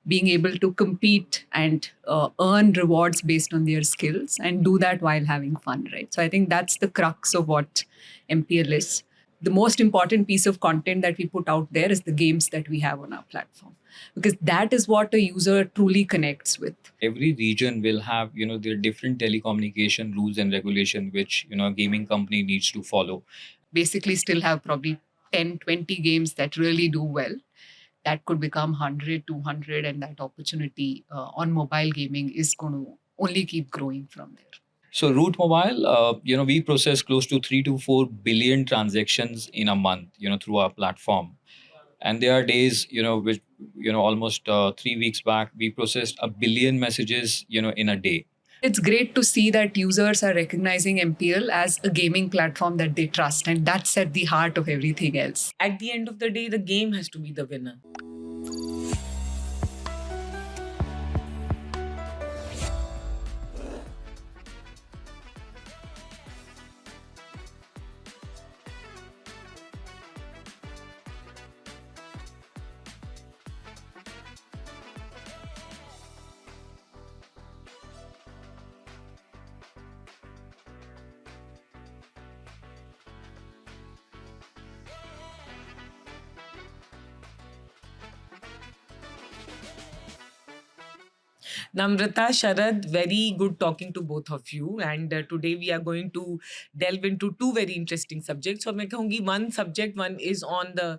being able to compete and earn rewards based on their skills and do that while having fun, right? So I think that's the crux of what MPL is. The most important piece of content that we put out there is the games that we have on our platform, because that is what a user truly connects with. Every region will have their different telecommunication rules and regulation which a gaming company needs to follow. Basically still have probably 10, 20 games that really do well. That could become 100, 200, and that opportunity on mobile gaming is going to only keep growing from there. So Root Mobile, we process close to 3 to 4 billion transactions in a month, through our platform. And there are days, which, almost 3 weeks back, we processed 1 billion messages, in a day. It's great to see that users are recognizing MPL as a gaming platform that they trust, and that's at the heart of everything else. At the end of the day, the game has to be the winner. Namratha, Sharad, very good talking to both of you. And today we are going to delve into two very interesting subjects. So, मैं कहूँगी one subject, one is on the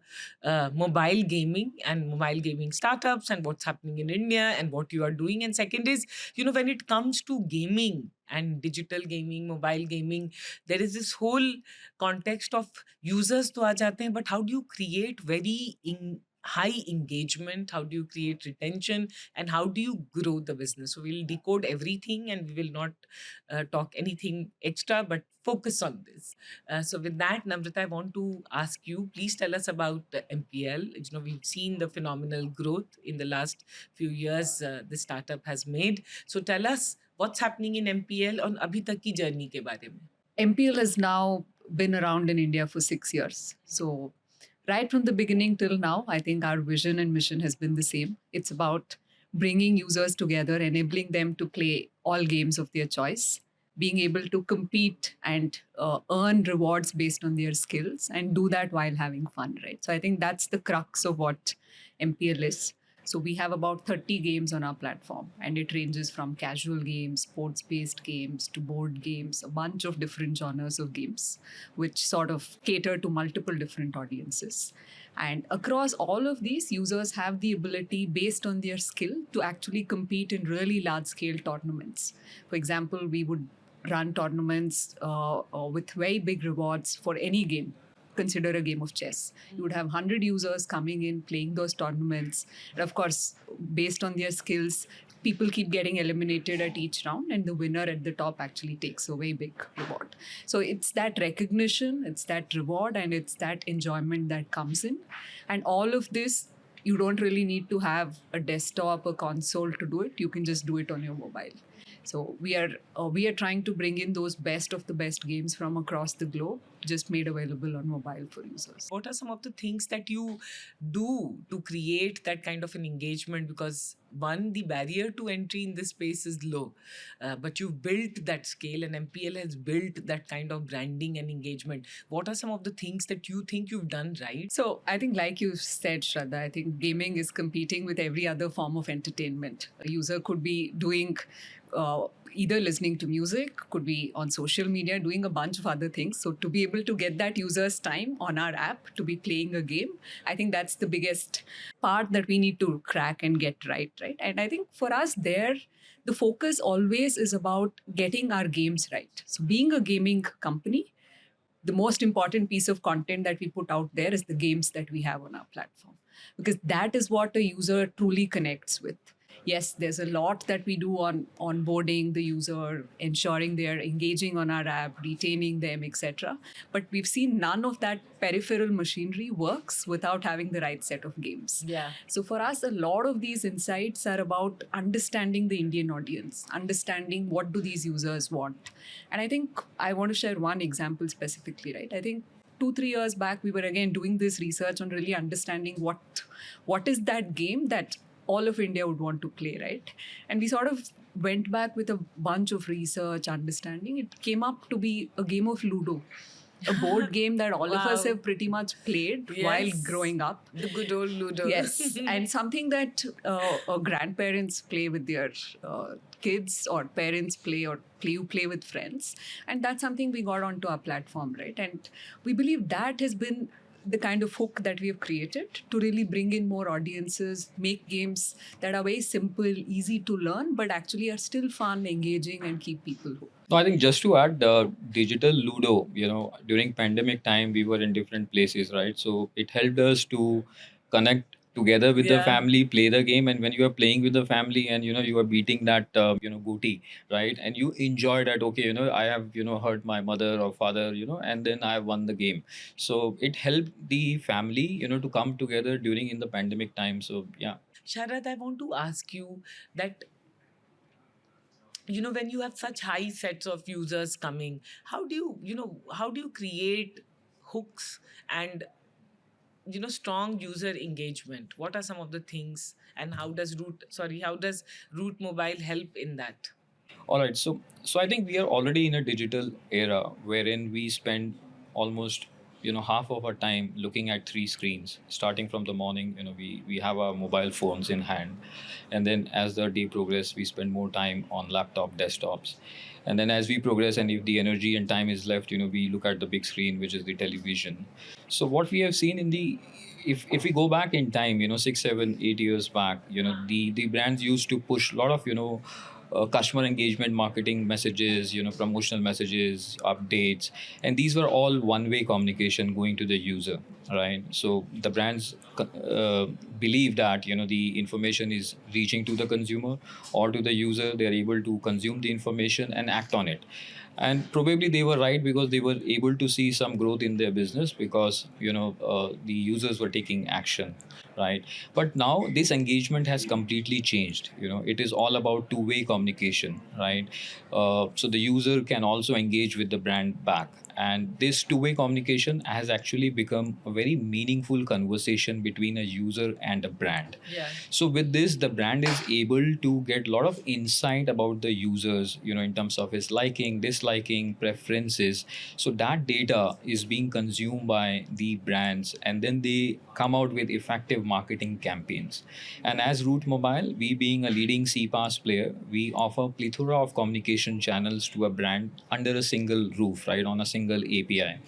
mobile gaming and mobile gaming startups and what's happening in India and what you are doing. And second is, when it comes to gaming and digital gaming, mobile gaming, there is this whole context of users to aa jate hain, but how do you create very high engagement? How do you create retention? And how do you grow the business? So we'll decode everything and we will not talk anything extra, but focus on this. So with that, Namrata, I want to ask you, please tell us about the MPL. We've seen the phenomenal growth in the last few years the startup has made. So tell us what's happening in MPL on abhi tak ki journey ke bare mein. MPL has now been around in India for 6 years. So right from the beginning till now, I think our vision and mission has been the same. It's about bringing users together, enabling them to play all games of their choice, being able to compete and earn rewards based on their skills and do that while having fun, right? So I think that's the crux of what MPL is. So we have about 30 games on our platform, and it ranges from casual games, sports-based games, to board games, a bunch of different genres of games, which sort of cater to multiple different audiences. And across all of these, users have the ability, based on their skill, to actually compete in really large-scale tournaments. For example, we would run tournaments with very big rewards for any game. Consider a game of chess. You would have 100 users coming in, playing those tournaments. And of course, based on their skills, people keep getting eliminated at each round, and the winner at the top actually takes a very big reward. So it's that recognition, it's that reward, and it's that enjoyment that comes in. And all of this, you don't really need to have a desktop, a console to do it. You can just do it on your mobile. So we are trying to bring in those best of the best games from across the globe, just made available on mobile for users. What are some of the things that you do to create that kind of an engagement? Because one, the barrier to entry in this space is low, but you've built that scale, and MPL has built that kind of branding and engagement. What are some of the things that you think you've done right? So I think, like you said, Shraddha, I think gaming is competing with every other form of entertainment. A user could be doing either listening to music, could be on social media, doing a bunch of other things. So to be able to get that user's time on our app to be playing a game, I think that's the biggest part that we need to crack and get right? And I think for us there, the focus always is about getting our games right. So being a gaming company, the most important piece of content that we put out there is the games that we have on our platform, because that is what a user truly connects with. Yes, there's a lot that we do on onboarding the user, ensuring they're engaging on our app, retaining them, etc. But we've seen none of that peripheral machinery works without having the right set of games. Yeah. So for us, a lot of these insights are about understanding the Indian audience, understanding what do these users want. And I think I want to share one example specifically, right? I think 2-3 years back, we were again doing this research on really understanding what is that game that all of India would want to play, right? And we sort of went back with a bunch of research, understanding. It came up to be a game of Ludo, a board game that all of us Wow. have pretty much played while Yes. growing up. The good old Ludo. Yes, and something that grandparents play with their kids, or parents play, or play with friends, and that's something we got onto our platform, right? And we believe that has been the kind of hook that we have created to really bring in more audiences, make games that are very simple, easy to learn, but actually are still fun, engaging, and keep people hooked. No, I think just to add, digital Ludo, during pandemic time, we were in different places, right? So it helped us to connect together with the Yeah. family, play the game. And when you are playing with the family and, you are beating that, goatee, right? And you enjoy that, okay, I have, hurt my mother or father, and then I won the game. So it helped the family, to come together during in the pandemic time. So, yeah. Sharad, I want to ask you that, when you have such high sets of users coming, how do you create hooks and, strong user engagement? What are some of the things, and how does Root Mobile help in that? All right. So I think we are already in a digital era wherein we spend almost half of our time looking at three screens. Starting from the morning, we have our mobile phones in hand, and then as the day progresses, we spend more time on laptop, desktops, and then as we progress, and if the energy and time is left, we look at the big screen, which is the television. So what we have seen in the if we go back in time, 6, 7, 8 years back, the brands used to push a lot of customer engagement marketing messages, promotional messages, updates, and these were all one-way communication going to the user, right? So the brands believe that the information is reaching to the consumer or to the user. They are able to consume the information and act on it, and probably they were right because they were able to see some growth in their business because the users were taking action, right? But now this engagement has completely changed. It is all about two-way communication, right? So the user can also engage with the brand back, and this two-way communication has actually become a very meaningful conversation between a user and a brand. Yeah. So with this, the brand is able to get a lot of insight about the users, in terms of his liking, disliking, preferences. So that data is being consumed by the brands, and then they come out with effective marketing campaigns. And as Root Mobile, we being a leading CPaaS player, we offer plethora of communication channels to a brand under a single roof, right, on a single API.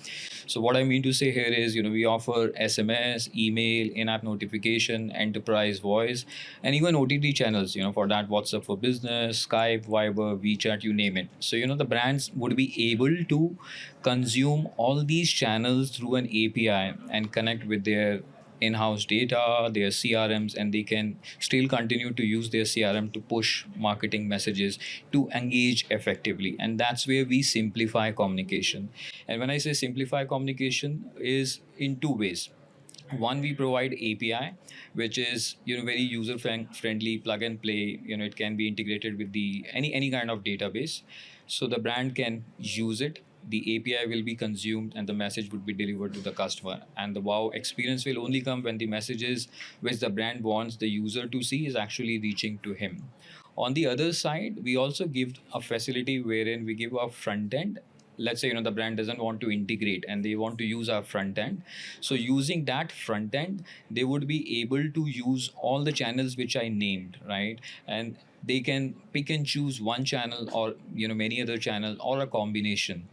So what I mean to say here is, we offer SMS, email, in-app notification, enterprise voice, and even OTT channels, for that WhatsApp for Business, Skype, Viber, WeChat, you name it. So, the brands would be able to consume all these channels through an API and connect with their in-house data, their CRMs, and they can still continue to use their CRM to push marketing messages to engage effectively. And that's where we simplify communication. And when I say simplify communication, is in two ways. One, we provide API, which is very user friendly, plug and play. It can be integrated with the any kind of database, so the brand can use it. The API will be consumed and the message would be delivered to the customer, and the wow experience will only come when the messages which the brand wants the user to see is actually reaching to him. On the other side, we also give a facility wherein we give a front end. Let's say the brand doesn't want to integrate and they want to use our front end. So using that front end, they would be able to use all the channels which I named, right? And they can pick and choose one channel or many other channels or a combination.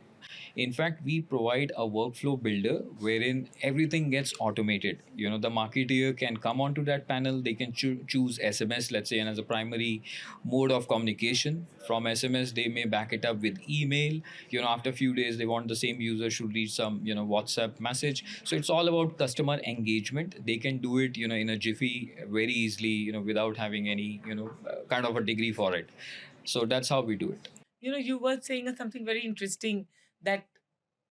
In fact, we provide a workflow builder wherein everything gets automated. The marketer can come onto that panel, they can choose SMS, let's say, and as a primary mode of communication. From SMS, they may back it up with email. After a few days, they want the same user should read some, WhatsApp message. So it's all about customer engagement. They can do it, in a jiffy very easily, without having any, kind of a degree for it. So that's how we do it. You were saying something very interesting, that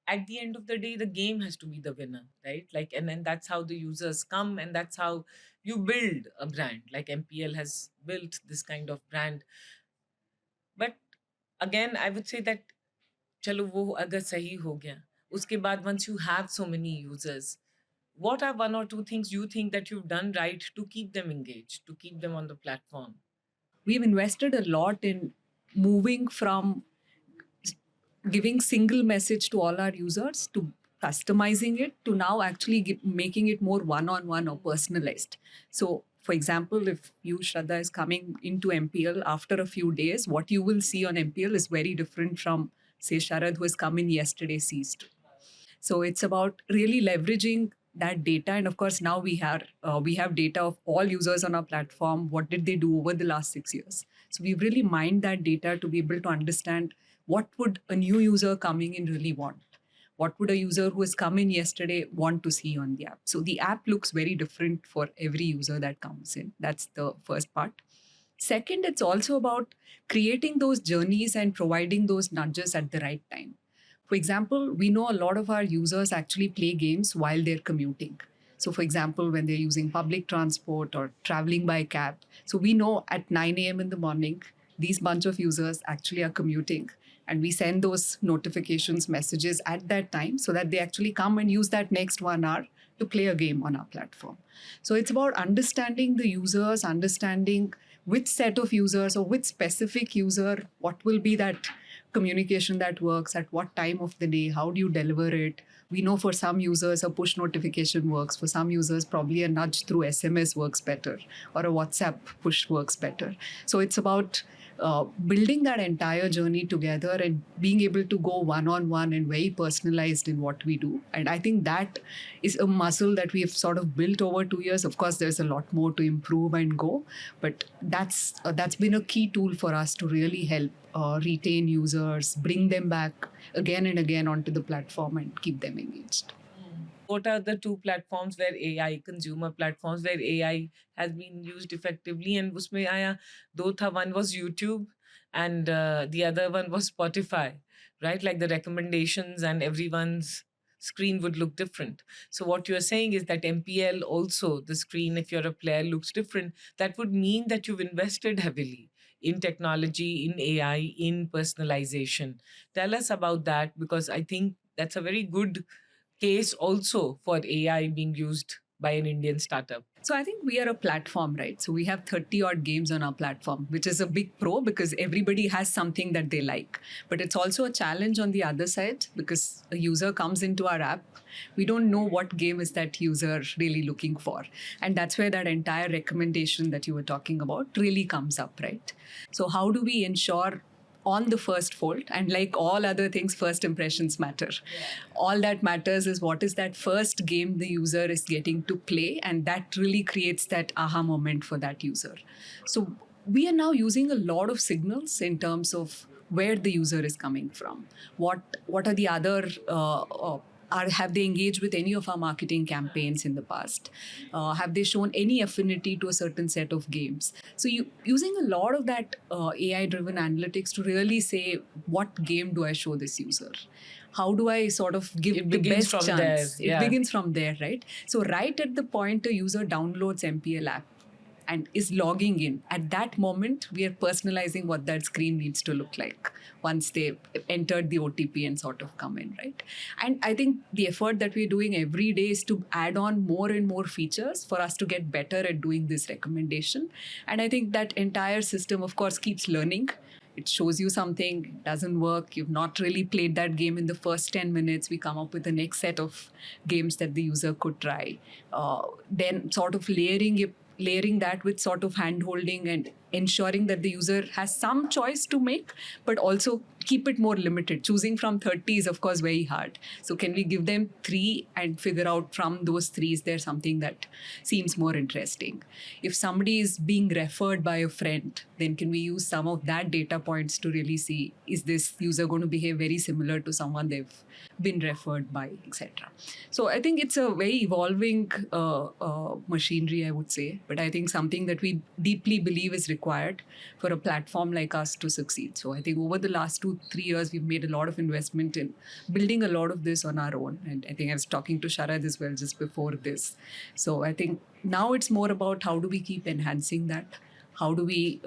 at the end of the day, the game has to be the winner, right? Like, and then that's how the users come, and that's how you build a brand. Like MPL has built this kind of brand. But again, I would say that चलो वो अगर सही हो गया, उसके बाद once you have so many users, what are one or two things you think that you've done right to keep them engaged, to keep them on the platform? We've invested a lot in moving from giving single message to all our users to customizing it to now actually making it more one-on-one or personalized. So for example, if you, Shraddha, is coming into MPL after a few days, what you will see on MPL is very different from, say, Sharad, who has come in yesterday, sees to. So it's about really leveraging that data, and of course now we have data of all users on our platform. What did they do over the last 6 years? So we've really mined that data to be able to understand what would a new user coming in really want. What would a user who has come in yesterday want to see on the app? So the app looks very different for every user that comes in. That's the first part. Second, it's also about creating those journeys and providing those nudges at the right time. For example, we know a lot of our users actually play games while they're commuting. So, for example, when they're using public transport or traveling by cab. So, we know at 9 a.m. in the morning, these bunch of users actually are commuting. And we send those notifications, messages at that time so that they actually come and use that next 1 hour to play a game on our platform. So, it's about understanding the users, understanding which set of users or which specific user, what will be that communication that works at what time of the day, how do you deliver it. We know for some users a push notification works, for some users probably a nudge through SMS works better, or a WhatsApp push works better. So it's about building that entire journey together and being able to go one-on-one and very personalized in what we do. And I think that is a muscle that we have sort of built over 2 years. Of course, there's a lot more to improve and go, but that's been a key tool for us to really help retain users, bring them back again and again onto the platform and keep them engaged. What are the two platforms where AI, consumer platforms where AI has been used effectively? And usme आया दो था, one was YouTube and the other one was Spotify, right? Like the recommendations and everyone's screen would look different. So what you're saying is that MPL also, the screen, if you're a player, looks different. That would mean that you've invested heavily in technology, in AI, in personalization. Tell us about that, because I think that's a very good case also for AI being used by an Indian startup. So I think we are a platform, right? So we have 30 odd games on our platform, which is a big pro because everybody has something that they like. But it's also a challenge on the other side because a user comes into our app. We don't know what game is that user really looking for. And that's where that entire recommendation that you were talking about really comes up, right? So how do we ensure on the first fold, and like all other things, first impressions matter. All that matters is what is that first game the user is getting to play, and that really creates that aha moment for that user. So we are now using a lot of signals in terms of where the user is coming from. What are the other have they engaged with any of our marketing campaigns in the past? Have they shown any affinity to a certain set of games? So using a lot of that AI-driven analytics to really say, what game do I show this user? How do I sort of give It the begins best from chance? there, yeah. It begins from there, right? So right at the point a user downloads MPL app and is logging in, at that moment, we are personalizing what that screen needs to look like once they entered the OTP and sort of come in, right? And I think the effort that we're doing every day is to add on more and more features for us to get better at doing this recommendation. And I think that entire system, of course, keeps learning. It shows you something, it doesn't work, you've not really played that game in the first 10 minutes, we come up with the next set of games that the user could try. Then sort of layering that with sort of hand-holding and ensuring that the user has some choice to make, but also keep it more limited. Choosing from 30 is, of course, very hard. So can we give them 3 and figure out from those 3, is there something that seems more interesting? If somebody is being referred by a friend, then can we use some of that data points to really see, is this user going to behave very similar to someone they've been referred by, etc. So I think it's a very evolving machinery, I would say, but I think something that we deeply believe is required for a platform like us to succeed. So I think over the last 2-3 years, we've made a lot of investment in building a lot of this on our own. And I think I was talking to Sharad as well just before this. So I think now it's more about how do we keep enhancing that? How do we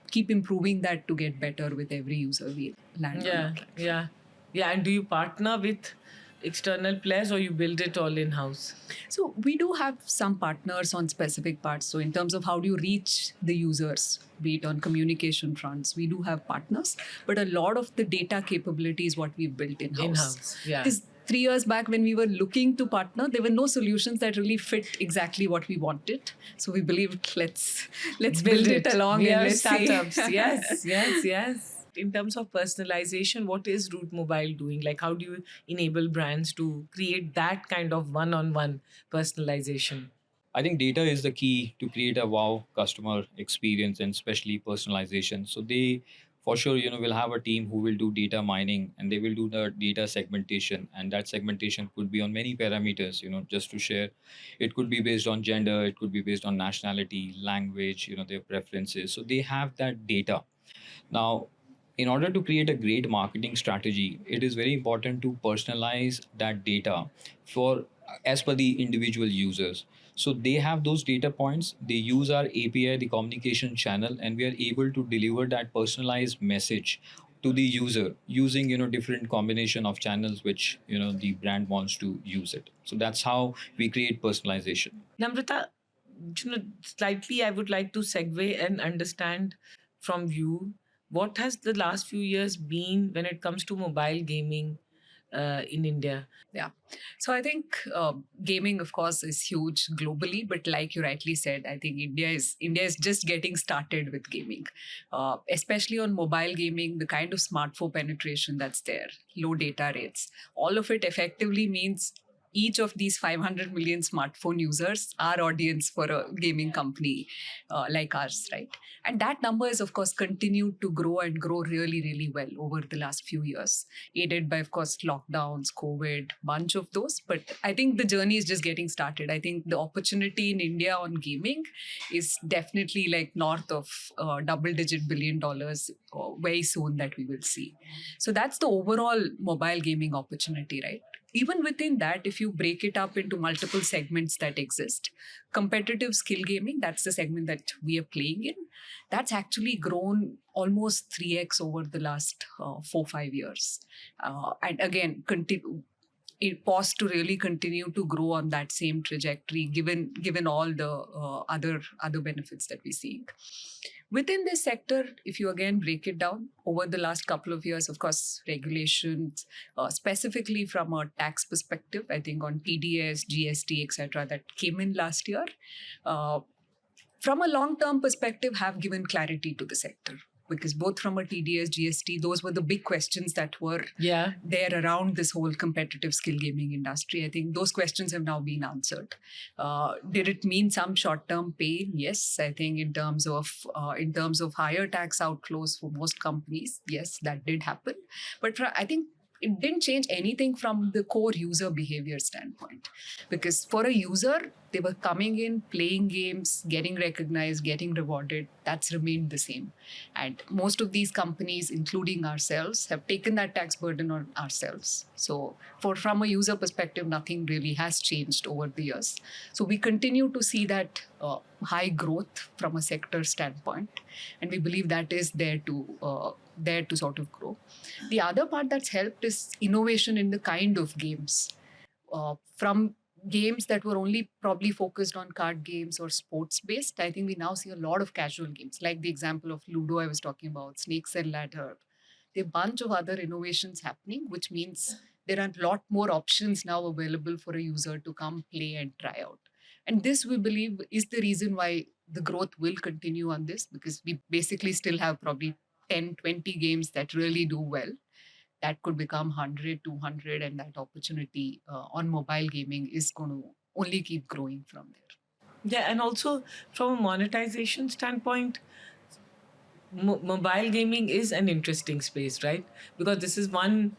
keep improving that to get better with every user we land on our platform? Yeah. And do you partner with external players, or you build it all in house? So we do have some partners on specific parts. So in terms of how do you reach the users, be it on communication fronts, we do have partners, but a lot of the data capability is what we've built in In house. house, yeah. Because 3 years back when we were looking to partner, there were no solutions that really fit exactly what we wanted. So we believed let's build it along We and are let's startups. see. Yes. In terms of personalization, what is Root Mobile doing? Like, how do you enable brands to create that kind of one-on-one personalization? I think data is the key to create a wow customer experience and especially personalization. So they for sure, will have a team who will do data mining and they will do the data segmentation. And that segmentation could be on many parameters, just to share. It could be based on gender, it could be based on nationality, language, their preferences. So they have that data. Now, in order to create a great marketing strategy, it is very important to personalize that data for as per the individual users. So they have those data points, they use our API, the communication channel, and we are able to deliver that personalized message to the user using different combination of channels which the brand wants to use it. So that's how we create personalization. Namrata, slightly I would like to segue and understand from you, what has the last few years been when it comes to mobile gaming in India? Yeah. So I think gaming, of course, is huge globally, but like you rightly said, I think India is just getting started with gaming, especially on mobile gaming. The kind of smartphone penetration that's there, low data rates, all of it effectively means each of these 500 million smartphone users are audience for a gaming company like ours, right? And that number is, of course, continued to grow and grow really, really well over the last few years, aided by, of course, lockdowns, COVID, bunch of those. But I think the journey is just getting started. I think the opportunity in India on gaming is definitely like north of double-digit $1 billion very soon that we will see. So that's the overall mobile gaming opportunity, right? Even within that, if you break it up into multiple segments that exist, competitive skill gaming, that's the segment that we are playing in. That's actually grown almost 3x over the last 4-5 years. And again, it paused to really continue to grow on that same trajectory, given all the other benefits that we see. Within this sector, if you again break it down over the last couple of years, of course, regulations, specifically from a tax perspective, I think on TDS, GST, etc., that came in last year, uh, from a long-term perspective, have given clarity to the sector. Because both from a TDS, GST, those were the big questions that were there around this whole competitive skill gaming industry. I think those questions have now been answered. Did it mean some short-term pain? Yes, I think in terms of higher tax outflows for most companies, yes, that did happen. But I think it didn't change anything from the core user behavior standpoint. Because for a user, they were coming in, playing games, getting recognized, getting rewarded. That's remained the same. And most of these companies, including ourselves, have taken that tax burden on ourselves. So from a user perspective, nothing really has changed over the years. So we continue to see that high growth from a sector standpoint. And we believe that is there to sort of grow. The other part that's helped is innovation in the kind of games. From games that were only probably focused on card games or sports based, I think we now see a lot of casual games, like the example of Ludo I was talking about, Snakes and Ladder. There are a bunch of other innovations happening, which means there are a lot more options now available for a user to come play and try out. And this, we believe, is the reason why the growth will continue on this, because we basically still have probably 10, 20 games that really do well. That could become 100, 200, and that opportunity on mobile gaming is going to only keep growing from there. Yeah, and also from a monetization standpoint, mobile gaming is an interesting space, right? Because this is one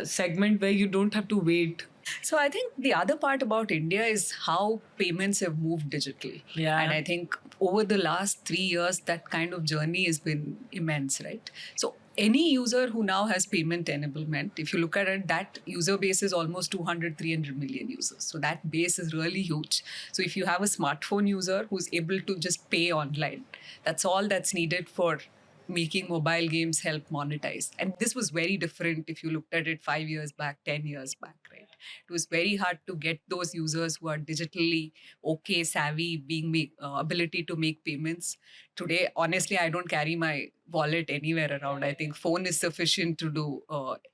segment where you don't have to wait. So I think the other part about India is how payments have moved digitally. Yeah. And I think over the last 3 years, that kind of journey has been immense, right? So any user who now has payment enablement, if you look at it, that user base is almost 200, 300 million users. So that base is really huge. So if you have a smartphone user who's able to just pay online, that's all that's needed for making mobile games help monetize. And this was very different if you looked at it 5 years back, 10 years back, right? It was very hard to get those users who are digitally okay, savvy, ability to make payments. Today, honestly, I don't carry my wallet anywhere around. I think phone is sufficient to do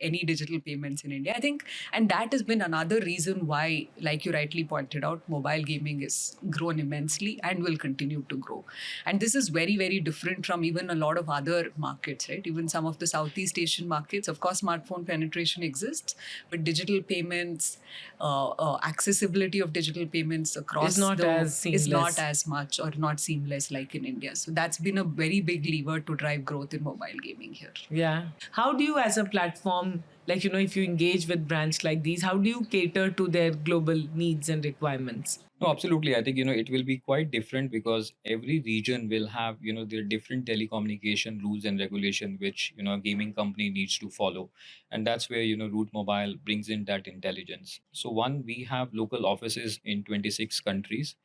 any digital payments in India. I think, and that has been another reason why, like you rightly pointed out, mobile gaming has grown immensely and will continue to grow. And this is very, very different from even a lot of other markets, right? Even some of the Southeast Asian markets, of course, smartphone penetration exists, but digital payments, accessibility of digital payments Is across not as is not seamless. as much or not seamless like in India. So that's been a very big lever to drive growth in mobile gaming here. Yeah. How do you, as a platform, like, if you engage with brands like these, how do you cater to their global needs and requirements? No, absolutely. I think, it will be quite different because every region will have, their different telecommunication rules and regulation, which, a gaming company needs to follow. And that's where, Root Mobile brings in that intelligence. So one, we have local offices in 26 countries.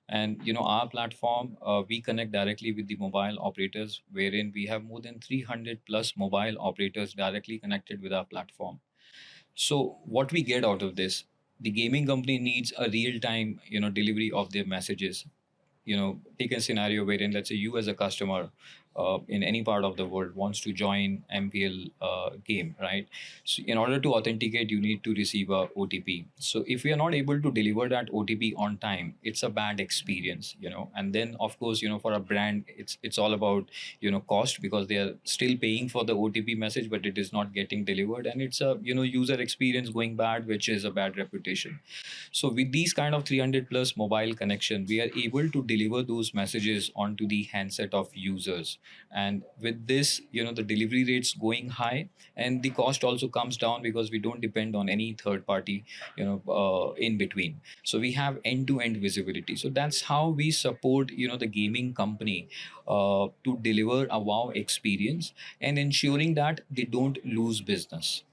And, our platform, we connect directly with the mobile operators, wherein we have more than 300 plus mobile operators directly connected with our platform. So what we get out of this, the gaming company needs a real time, delivery of their messages. Take a scenario wherein, let's say, you as a customer in any part of the world wants to join MPL game, right? So in order to authenticate, you need to receive a OTP. So if we are not able to deliver that OTP on time, it's a bad experience, and then of course, for a brand, it's all about, cost, because they are still paying for the OTP message, but it is not getting delivered, and it's a, user experience going bad, which is a bad reputation. So with these kind of 300 plus mobile connection, we are able to deliver those messages onto the handset of users. And with this, the delivery rates going high, and the cost also comes down because we don't depend on any third party, in between. So we have end to end visibility. So that's how we support, the gaming company to deliver a wow experience and ensuring that they don't lose business.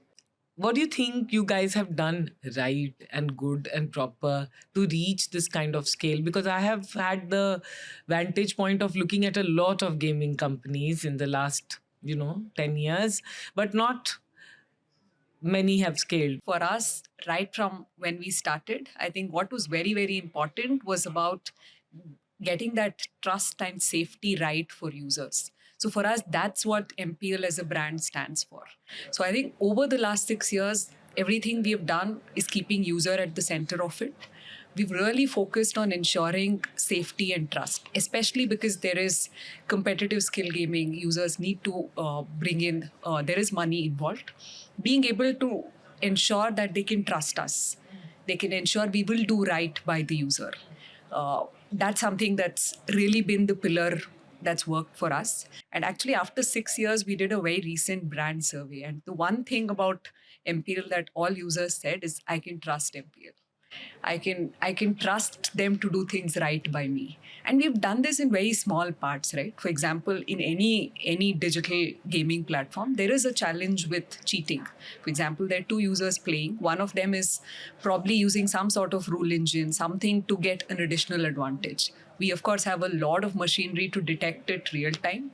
What do you think you guys have done right and good and proper to reach this kind of scale? Because I have had the vantage point of looking at a lot of gaming companies in the last 10 years, but not many have scaled. For us, right from when we started, I think what was very, very important was about getting that trust and safety right for users. So for us, that's what MPL as a brand stands for. So I think over the last 6 years, everything we have done is keeping user at the center of it. We've really focused on ensuring safety and trust, especially because there is competitive skill gaming. Users need to bring in, there is money involved. Being able to ensure that they can trust us, they can ensure we will do right by the user. That's something that's really been the pillar that's worked for us. And actually, after 6 years, we did a very recent brand survey. And the one thing about MPL that all users said is, I can trust MPL. I can trust them to do things right by me. And we've done this in very small parts, right? For example, in any digital gaming platform, there is a challenge with cheating. For example, there are two users playing. One of them is probably using some sort of rule engine, something to get an additional advantage. We of course have a lot of machinery to detect it real time.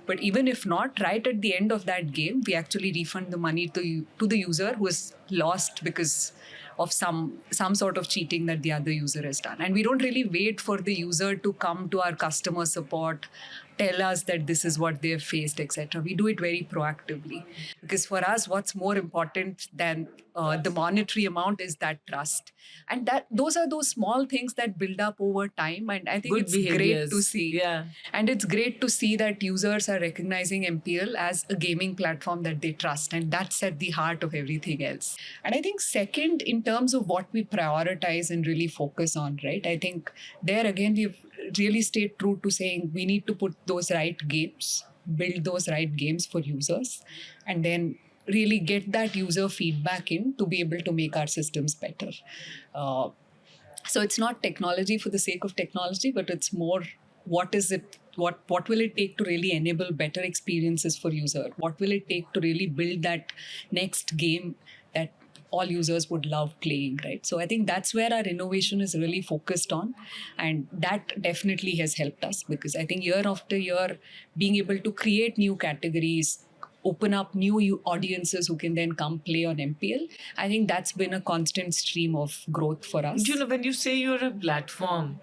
But even if not, right at the end of that game, we actually refund the money to the user who has lost because of some sort of cheating that the other user has done. And we don't really wait for the user to come to our customer support, tell us that this is what they've faced, etc. We do it very proactively, because for us, what's more important than the monetary amount is that trust. And that those are those small things that build up over time. And I think Good it's great to behaviors. see. Yeah. And it's great to see that users are recognizing MPL as a gaming platform that they trust. And that's at the heart of everything else. And I think, second, in terms of what we prioritize and really focus on, right? I think there again, we've really stayed true to saying we need to put those right games, build those right games for users, and then really get that user feedback in to be able to make our systems better. Uh, so it's not technology for the sake of technology, but it's more, what is it, what will it take to really enable better experiences for user? What will it take to really build that next game that all users would love playing, right? So I think that's where our innovation is really focused on. And that definitely has helped us, because I think year after year, being able to create new categories, open up new audiences who can then come play on MPL. I think that's been a constant stream of growth for us. When you say you're a platform,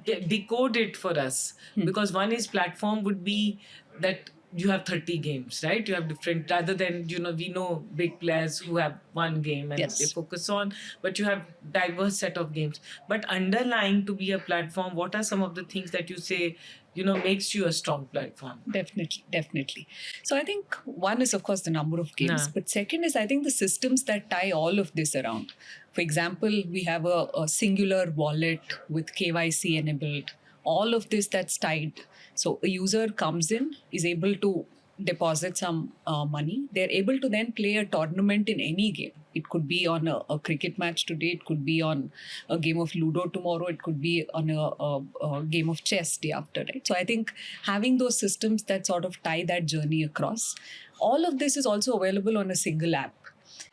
decode it for us. Because one is platform would be that you have 30 games, right? You have different, rather than, we know big players who have one game and they Yes. focus on, but you have diverse set of games. But underlying to be a platform, what are some of the things that you say, makes you a strong platform? Definitely. So I think one is, of course, the number of games. Nah. But second is, I think, the systems that tie all of this around. For example, we have a singular wallet with KYC enabled. All of this that's tied. So a user comes in, is able to deposit some money. They're able to then play a tournament in any game. It could be on a cricket match today. It could be on a game of Ludo tomorrow. It could be on a game of chess day after, right? So I think having those systems that sort of tie that journey across, all of this is also available on a single app.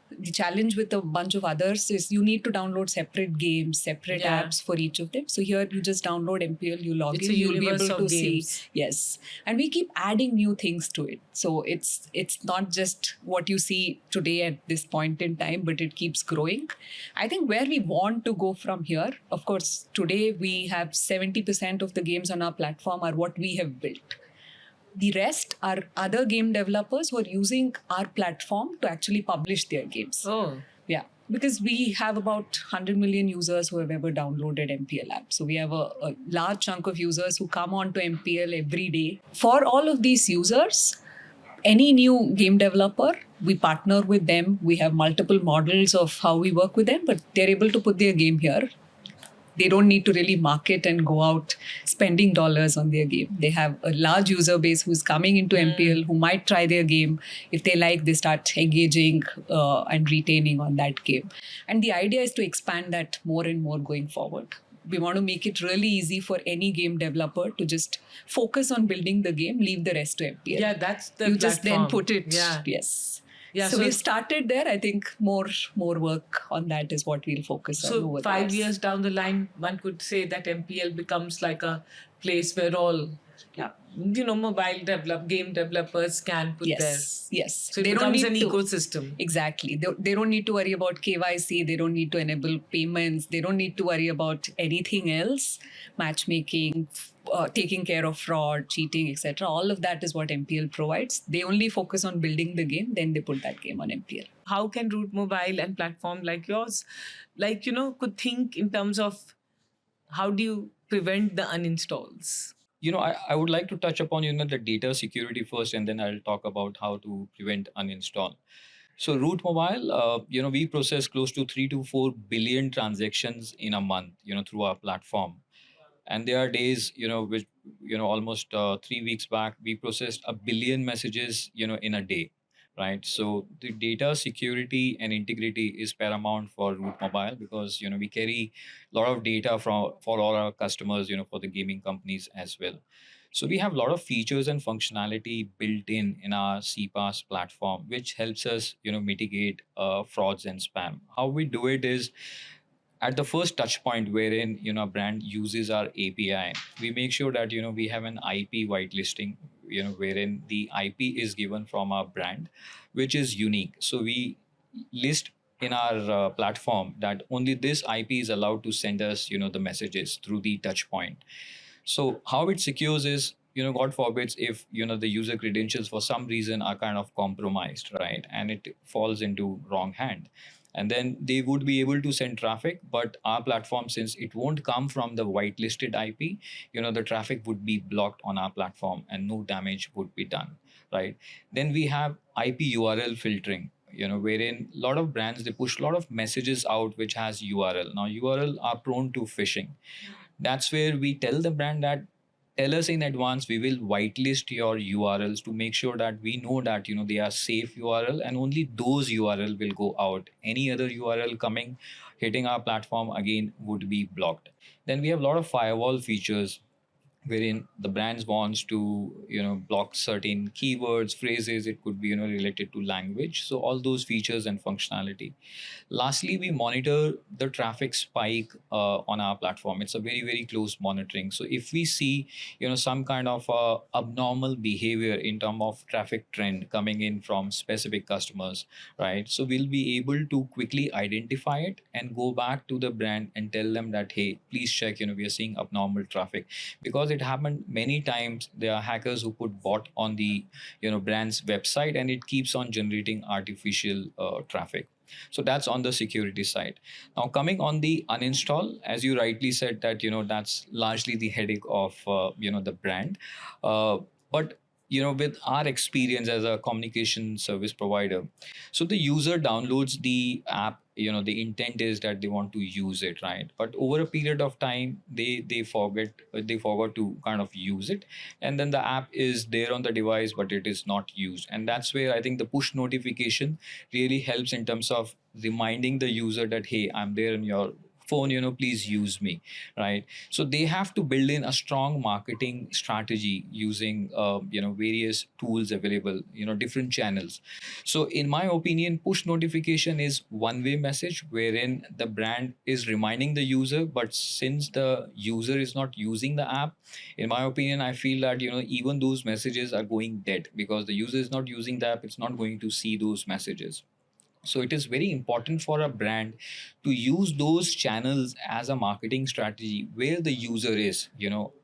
The challenge with a bunch of others is you need to download separate games, separate apps for each of them. So here you just download MPL, you log It's in, a you'll be universe able of to see. games. Yes. And we keep adding new things to it. So it's not just what you see today at this point in time, but it keeps growing. I think where we want to go from here, of course, today we have 70% of the games on our platform are what we have built. The rest are other game developers who are using our platform to actually publish their games. Oh. Yeah, because we have about 100 million users who have ever downloaded MPL app. So we have a large chunk of users who come on to MPL every day. For all of these users, any new game developer, we partner with them. We have multiple models of how we work with them, but they're able to put their game here. They don't need to really market and go out spending dollars on their game. They have a large user base who's coming into MPL, who might try their game. If they like, they start engaging and retaining on that game. And the idea is to expand that more and more going forward. We want to make it really easy for any game developer to just focus on building the game, leave the rest to MPL. Yeah, that's the You just then platform. put it. Yeah. Yes. Yeah, so so- we've started there. I think more work on that is what we'll focus on So over the 5 years down the line, one could say that MPL becomes like a place where all, mobile game developers can put their. Yes. So it becomes an ecosystem. Exactly. They don't need to worry about KYC. They don't need to enable payments. They don't need to worry about anything else. Matchmaking, taking care of fraud, cheating, etc. All of that is what MPL provides. They only focus on building the game. Then they put that game on MPL. How can Root Mobile and platform like yours, could think in terms of how do you prevent the uninstalls? I would like to touch upon the data security first, and then I'll talk about how to prevent uninstall. So Root Mobile, we process close to 3 to 4 billion transactions in a month, through our platform. And there are days, which, almost 3 weeks back, we processed a billion messages, in a day, right? So the data security and integrity is paramount for Root Mobile because, we carry a lot of data for all our customers, for the gaming companies as well. So we have a lot of features and functionality built in our CPaaS platform, which helps us, mitigate frauds and spam. How we do it is at the first touch point wherein a brand uses our API, we make sure that we have an IP whitelisting, wherein the IP is given from our brand, which is unique. So we list in our platform that only this IP is allowed to send us the messages through the touch point. So how it secures is, God forbids if the user credentials for some reason are kind of compromised, right, and it falls into wrong hand, and then they would be able to send traffic, but our platform, since it won't come from the whitelisted IP, the traffic would be blocked on our platform and no damage would be done, right? Then we have IP URL filtering, wherein a lot of brands, they push a lot of messages out which has URL. Now URL are prone to phishing. That's where we tell the brand that tell us in advance, we will whitelist your URLs to make sure that we know that they are safe URL, and only those URL will go out. Any other URL coming hitting our platform again would be blocked. Then we have a lot of firewall features wherein the brands wants to block certain keywords, phrases. It could be related to language, so all those features and functionality. Lastly, we monitor the traffic spike on our platform. It's a very, very close monitoring. So if we see, some kind of abnormal behavior in terms of traffic trend coming in from specific customers, right? So we'll be able to quickly identify it and go back to the brand and tell them that, hey, please check, we are seeing abnormal traffic. Because it happened many times, there are hackers who put bot on the, brand's website, and it keeps on generating artificial traffic. So that's on the security side. Now coming on the uninstall, as you rightly said, that that's largely the headache of the brand. But with our experience as a communication service provider, so the user downloads the app, the intent is that they want to use it, right? But over a period of time, they forgot to kind of use it, and then the app is there on the device, but it is not used. And that's where I think the push notification really helps in terms of reminding the user that, hey, I'm there in your phone, please use me, right? So they have to build in a strong marketing strategy using various tools available, different channels. So in my opinion, push notification is one way message wherein the brand is reminding the user, but since the user is not using the app, in my opinion, I feel that even those messages are going dead, because the user is not using the app, it's not going to see those messages. So it is very important for a brand to use those channels as a marketing strategy where the user is.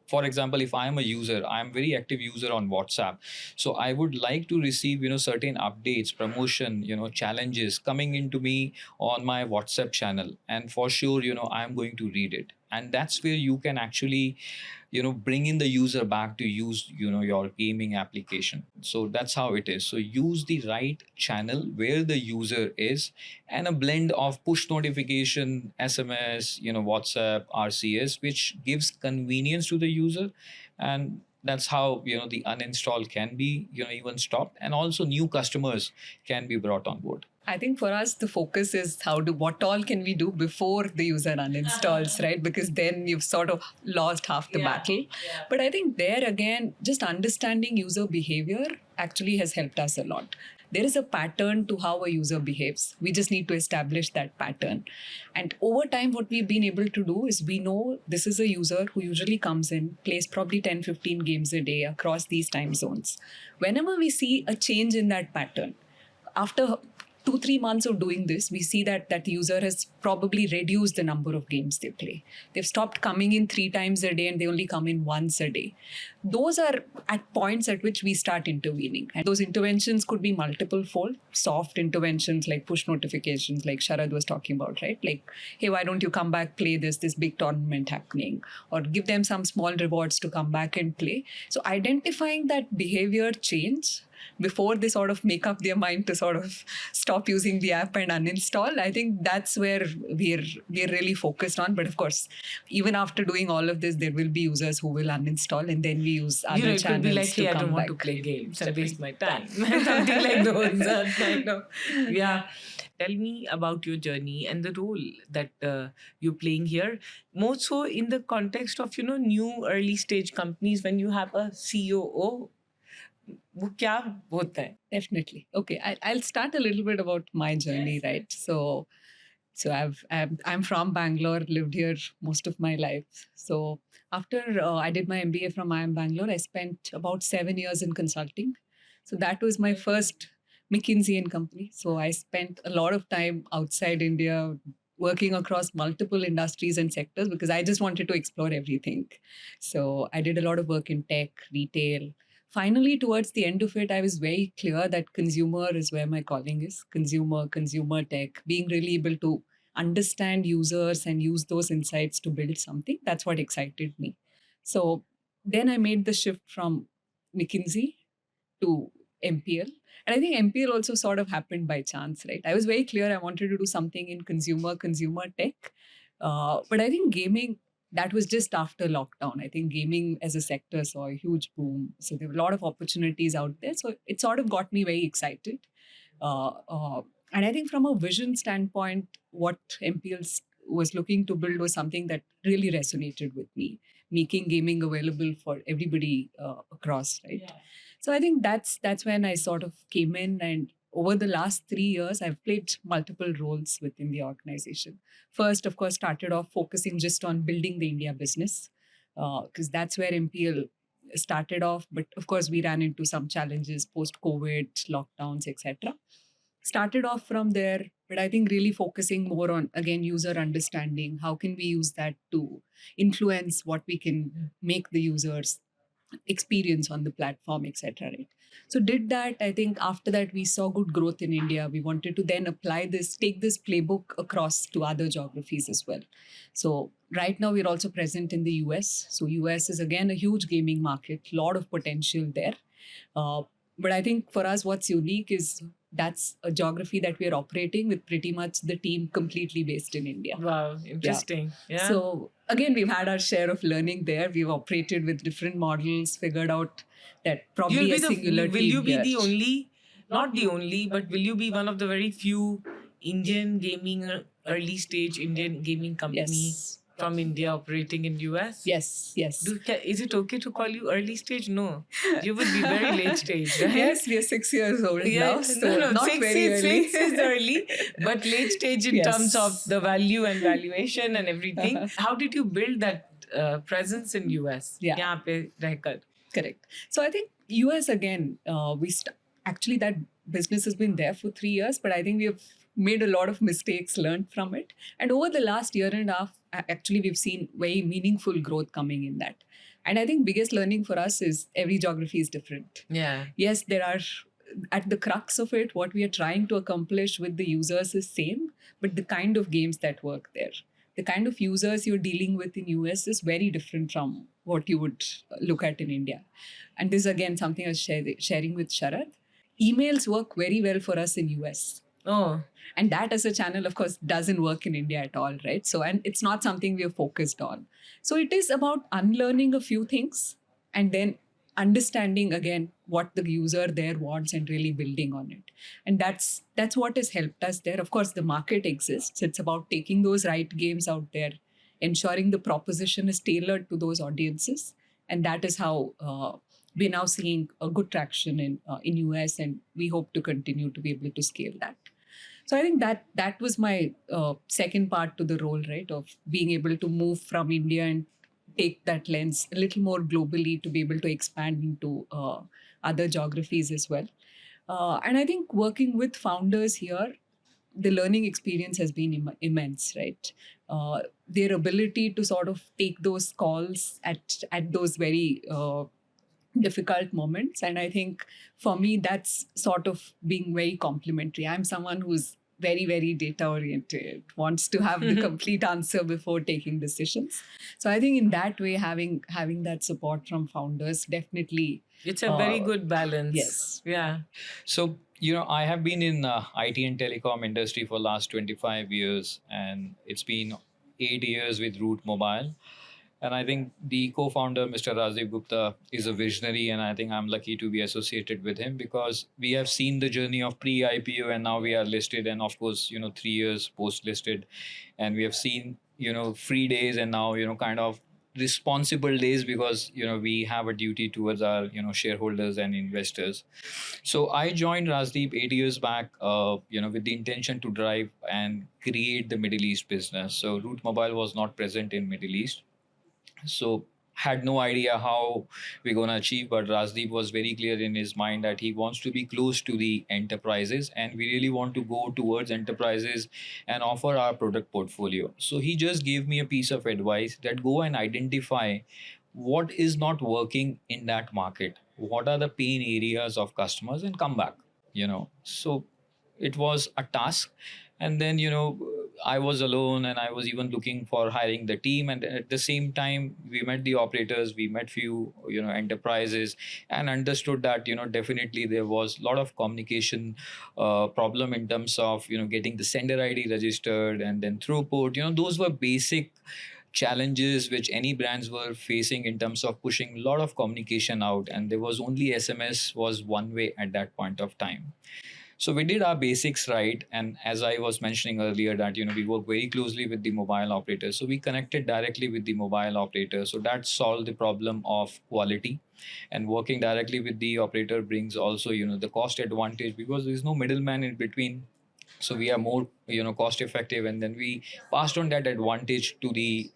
For example, if I am a user, I am very active user on WhatsApp, so I would like to receive certain updates, promotion, challenges coming into me on my WhatsApp channel, and for sure I am going to read it. And that's where you can actually bring in the user back to use your gaming application. So that's how it is. So use the right channel where the user is, and a blend of push notification, SMS, WhatsApp, RCS, which gives convenience to the user. And that's how the uninstall can be even stopped, and also new customers can be brought on board. I think for us, the focus is what all can we do before the user uninstalls, right? Because then you've sort of lost half the battle. Yeah. But I think there again, just understanding user behavior actually has helped us a lot. There is a pattern to how a user behaves. We just need to establish that pattern. And over time, what we've been able to do is we know this is a user who usually comes in, plays probably 10, 15 games a day across these time zones. Whenever we see a change in that pattern, after 2-3 months of doing this, we see that that user has probably reduced the number of games they play. They've stopped coming in 3 times a day and they only come in once a day. Those are at points at which we start intervening. And those interventions could be multiple fold. Soft interventions like push notifications, like Sharad was talking about, right? Like, hey, why don't you come back, play this big tournament happening? Or give them some small rewards to come back and play. So identifying that behavior change before they sort of make up their mind to sort of stop using the app and uninstall, I think that's where we're really focused on. But of course, even after doing all of this, there will be users who will uninstall, and then we use other it channels will be like, to hey, I come don't want back. to play games and waste my time. Something like those. Kind of. Yeah. Tell me about your journey and the role that you're playing here. More so in the context of, new early stage companies when you have a COO. वो क्या होता है? Definitely. Okay, I'll start a little bit about my journey, Yes, right? So I'm from Bangalore, lived here most of my life. So after I did my MBA from IIM Bangalore, I spent about 7 years in consulting. So that was my first McKinsey and Company. So I spent a lot of time outside India, working across multiple industries and sectors because I just wanted to explore everything. So I did a lot of work in tech, retail. Finally, towards the end of it, I was very clear that consumer is where my calling is. Consumer tech, being really able to understand users and use those insights to build something. That's what excited me. So then I made the shift from McKinsey to MPL. And I think MPL also sort of happened by chance, right? I was very clear I wanted to do something in consumer tech. But I think gaming, that was just after lockdown. I think gaming as a sector saw a huge boom. So there were a lot of opportunities out there. So it sort of got me very excited. Uh, uh, and I think from a vision standpoint, what MPLs was looking to build was something that really resonated with me. making gaming available for everybody across, right? So I think that's when I sort of came in, and over the last 3 years, I've played multiple roles within the organization. First, of course, started off focusing just on building the India business, because that's where MPL started off. But of course, we ran into some challenges post COVID, lockdowns, etc. Started off from there, but I think really focusing more on, again, user understanding. How can we use that to influence what we can make the users experience on the platform, etc. Right. So did that. I think after that we saw good growth in India. We wanted to then apply this, take this playbook across to other geographies as well. So right now we're also present in the US. So US is again a huge gaming market, lot of potential there. But I think for us, what's unique is that's a geography that we're operating with pretty much the team completely based in India. Wow, interesting. Yeah. So again, we've had our share of learning there. We've operated with different models, figured out that probably a singular will team you be here. the only, not the only, but will you be one of the very few Indian gaming, early stage Indian gaming company Yes. from India operating in US? Yes, yes. Is it okay to call you early stage? No, you would be very late stage, right? Yes, we are 6 years old Yeah, now, so not six, very early. six is early, but late stage in Yes. terms of the value and valuation and everything. How did you build that presence in US? Yeah. यहाँ पे रहकर? Correct. So I think US again, actually that business has been there for 3 years, but I think we have made a lot of mistakes, learned from it. And over the last year and a half, actually we've seen very meaningful growth coming in that. And I think biggest learning for us is every geography is different. Yeah. Yes, there are, at the crux of it, what we are trying to accomplish with the users is same, but the kind of games that work there, the kind of users you're dealing with in US is very different from what you would look at in India. And this is again something I was sharing with Sharad. Emails work very well for us in US. Oh. And that as a channel, of course, doesn't work in India at all, right? So, and it's not something we are focused on. So it is about unlearning a few things and then understanding again what the user there wants and really building on it. And that's what has helped us there. Of course, the market exists. It's about taking those right games out there, ensuring the proposition is tailored to those audiences. And that is how we're now seeing a good traction in US, and we hope to continue to be able to scale that. So I think that was my second part to the role, right, of being able to move from India and take that lens a little more globally to be able to expand into other geographies as well. And I think working with founders here, the learning experience has been immense, right? Their ability to sort of take those calls at those very difficult moments. And I think for me, that's sort of being very complimentary. I'm someone who's very, very data oriented, wants to have the complete answer before taking decisions. So I think in that way, having that support from founders definitely. It's a very good balance. Yes. Yeah. So, I have been in IT and telecom industry for last 25 years, and it's been 8 years with Root Mobile. And I think the co-founder, Mr. Rajiv Gupta, is a visionary, and I think I'm lucky to be associated with him because we have seen the journey of pre-IPO and now we are listed, and of course, 3 years post-listed, and we have seen, free days and now, kind of responsible days because, we have a duty towards our, shareholders and investors. So I joined Rajdeep 8 years back, with the intention to drive and create the Middle East business. So Root Mobile was not present in Middle East. So had no idea how we're going to achieve, but Rajdeep was very clear in his mind that he wants to be close to the enterprises, and we really want to go towards enterprises and offer our product portfolio. So he just gave me a piece of advice that go and identify what is not working in that market, what are the pain areas of customers, and come back. So it was a task. And then I was alone, and I was even looking for hiring the team, and at the same time we met the operators, we met few enterprises, and understood that definitely there was a lot of communication problem in terms of getting the sender ID registered and then throughput. Those were basic challenges which any brands were facing in terms of pushing a lot of communication out, and there was only SMS was one way at that point of time. So we did our basics right, and as I was mentioning earlier, that we work very closely with the mobile operators. So we connected directly with the mobile operator. So that solved the problem of quality, and working directly with the operator brings also the cost advantage, because there's no middleman in between. So we are more cost effective, and then we passed on that advantage to the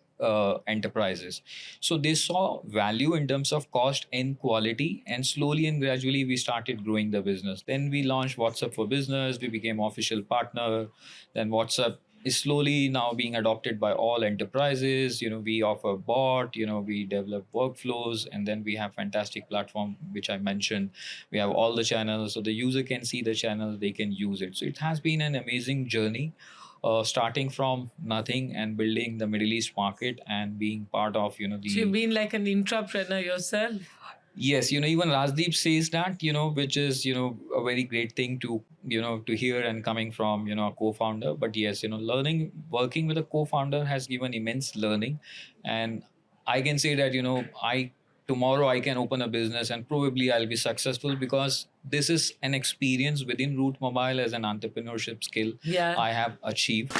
enterprises. So they saw value in terms of cost and quality, and slowly and gradually we started growing the business. Then we launched WhatsApp for Business, we became official partner. Then WhatsApp is slowly now being adopted by all enterprises. We offer bot, we develop workflows, and then we have fantastic platform which I mentioned. We have all the channels, so the user can see the channels, they can use it. So it has been an amazing journey, starting from nothing and building the Middle East market and being part of the. So you've been like an intrapreneur yourself. Yes, even Rajdeep says that, which is, a very great thing to hear, and coming from, a co-founder. But yes, learning, working with a co-founder has given immense learning. And I can say that, tomorrow I can open a business and probably I'll be successful, because this is an experience within Root Mobile as an entrepreneurship skill I have achieved.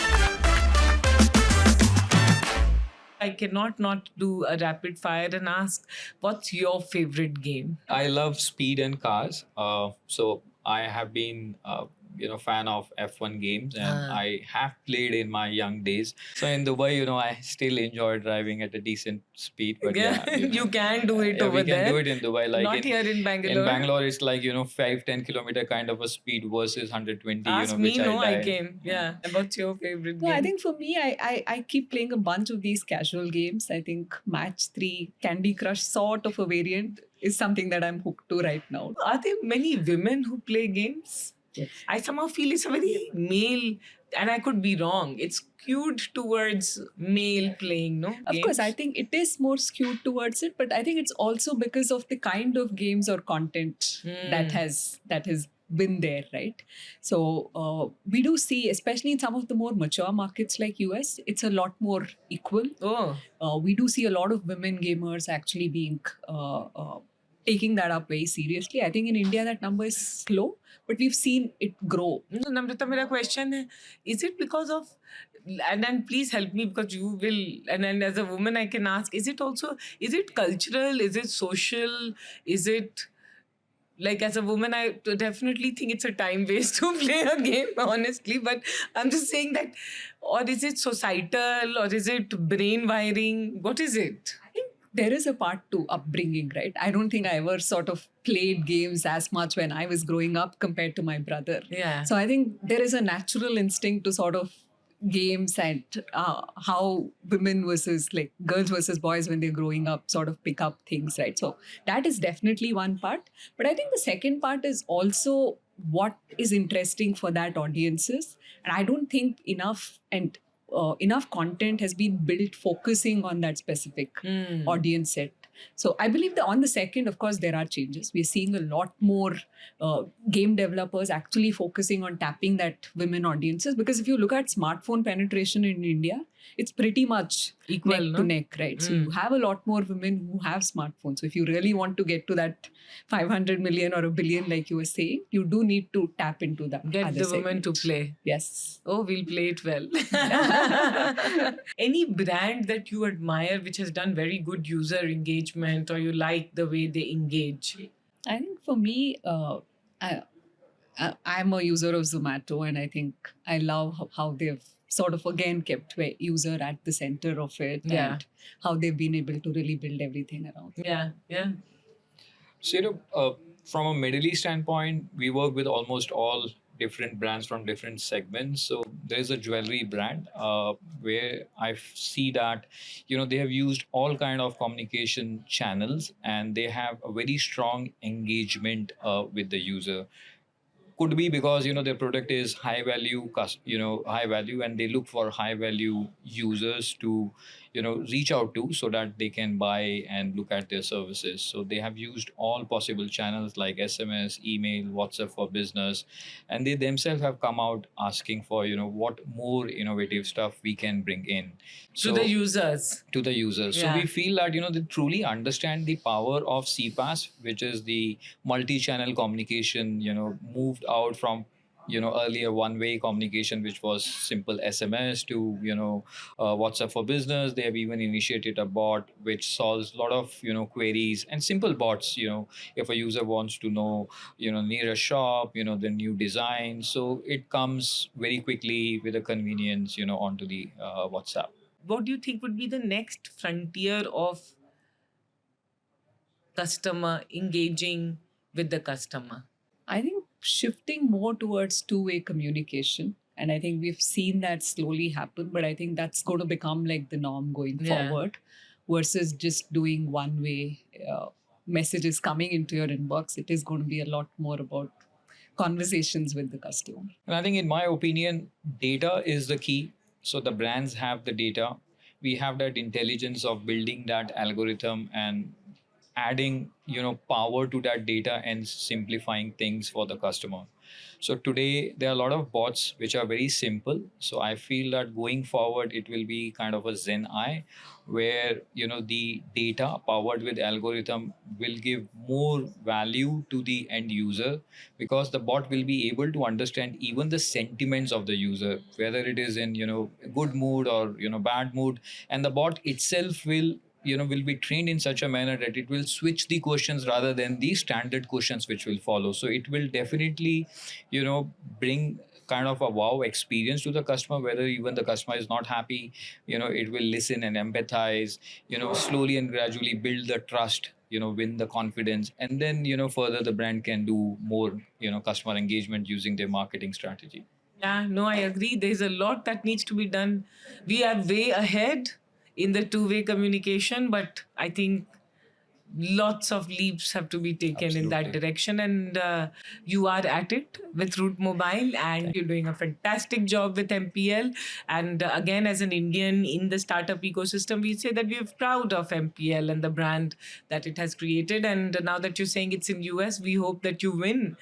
I cannot not do a rapid fire and ask, what's your favorite game? I love speed and cars. So I have been, fan of F1 games, and I have played in my young days. So in Dubai, I still enjoy driving at a decent speed. But you can do it over we can there. do it in Dubai. Like Not here in Bangalore. In Bangalore, it's like 5-10 kilometer kind of a speed versus 120. Ask Which me, no, I die. can. Yeah. And what's your favorite No, game? I think for me, I keep playing a bunch of these casual games. I think Match 3, Candy Crush sort of a variant is something that I'm hooked to right now. Are there many women who play games? Yes. I somehow feel it's a very male, and I could be wrong. It's skewed towards male playing, no? Of course, I think it is more skewed towards it, but I think it's also because of the kind of games or content that has been there, right? So we do see, especially in some of the more mature markets like US, it's a lot more equal. We do see a lot of women gamers actually being taking that up very seriously. I think in India that number is slow, but we've seen it grow. So Namrata, my question is it because of, and then please help me, because you will, and then as a woman I can ask, is it cultural, is it social, is it, like, as a woman, I definitely think it's a time waste to play a game, honestly. But I'm just saying that, or is it societal, or is it brain wiring? What is it? I think there is a part to upbringing, right? I don't think I ever sort of played games as much when I was growing up compared to my brother. Yeah. So I think there is a natural instinct to sort of games and how women versus like girls versus boys when they're growing up sort of pick up things, right? So that is definitely one part. But I think the second part is also what is interesting for that audiences. And I don't think enough content has been built focusing on that specific audience set. So I believe that on the second, of course, there are changes. We're seeing a lot more game developers actually focusing on tapping that women audiences, because if you look at smartphone penetration in India, it's pretty much equal, neck to neck, right? So you have a lot more women who have smartphones. So if you really want to get to that 500 million or a billion, like you were saying, you do need to tap into that. Get the women to play. Yes. Oh, we'll play it well. Any brand that you admire which has done very good user engagement, or you like the way they engage? I think for me, I'm a user of Zomato, and I think I love how they've sort of again kept user at the center of it, and how they've been able to really build everything around. Yeah. So, from a Middle East standpoint, we work with almost all different brands from different segments. So there's a jewelry brand where I see that, they have used all kind of communication channels, and they have a very strong engagement with the user. Could be because their product is high value, and they look for high value users to reach out to, so that they can buy and look at their services. So they have used all possible channels like SMS, email, WhatsApp for Business, and they themselves have come out asking for what more innovative stuff we can bring in to the users. So we feel that they truly understand the power of CPaaS, which is the multi-channel communication, moved out from earlier one-way communication, which was simple SMS, to WhatsApp for business. They have even initiated a bot which solves a lot of queries, and simple bots. If a user wants to know near a shop, the new design, so it comes very quickly with a convenience onto the WhatsApp. What do you think would be the next frontier of customer engaging with the customer? I think shifting more towards two-way communication. And I think we've seen that slowly happen, but I think that's going to become like the norm going Yeah. forward versus just doing one-way messages coming into your inbox. It is going to be a lot more about conversations with the customer. And I think, in my opinion, data is the key. So the brands have the data. We have that intelligence of building that algorithm and adding, power to that data and simplifying things for the customer. So today there are a lot of bots which are very simple. So I feel that going forward it will be kind of a Zen eye, where the data powered with algorithm will give more value to the end user, because the bot will be able to understand even the sentiments of the user, whether it is in good mood or bad mood. And the bot itself will be trained in such a manner that it will switch the questions rather than the standard questions which will follow. So it will definitely bring kind of a wow experience to the customer. Whether even the customer is not happy, it will listen and empathize, slowly and gradually build the trust, win the confidence, and then further the brand can do more customer engagement using their marketing strategy. Yeah, no, I agree. There's a lot that needs to be done. We are way ahead in the two-way communication, but I think lots of leaps have to be taken in that Absolutely. direction. And you are at it with Root Mobile, and you're doing a fantastic job with MPL. And again, as an Indian in the startup ecosystem, we say that we're proud of MPL and the brand that it has created. And now that you're saying it's in US, we hope that you win.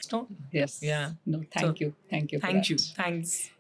Yes. Yeah. No, thank you. Thank you. Thank you. Thanks.